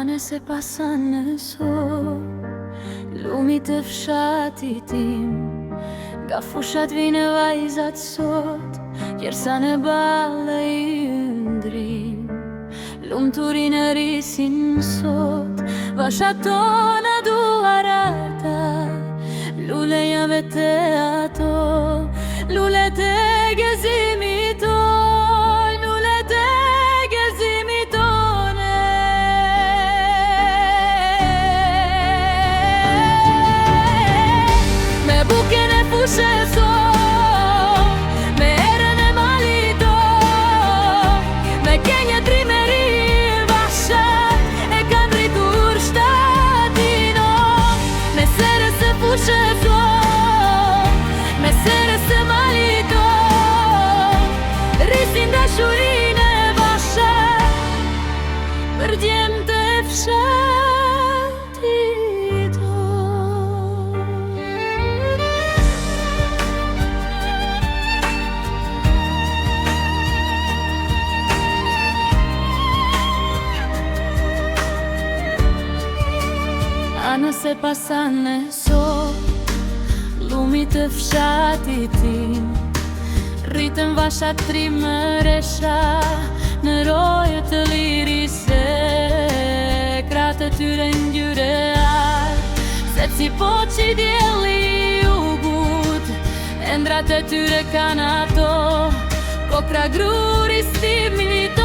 Anë se pasan në sot, lumit e fshatit tim. Nga fushat vine vajzat sot, kjersa në balla i ndrin. Lumturin e risin sot, vashat tona duarata. Luleja vete ato, lulet e gezimit ton, lulet e gezimit tone. Me buken e fushe sot, me erën e malito, me kenje trimeri vashat, e kan rritur shtatino. Me sere se fushe sot, me sere se malito, rrisin dashurin e vashat, për djemtë e fshatit ton. Anë se pasan në sot, lumit të fshatit tim. Rritën vashat trimëresha, në roje të liris e kratë tyre ngjyre art. Se si po që djeli u gut, endrat e tyre kan ato, kokra gruri stimit.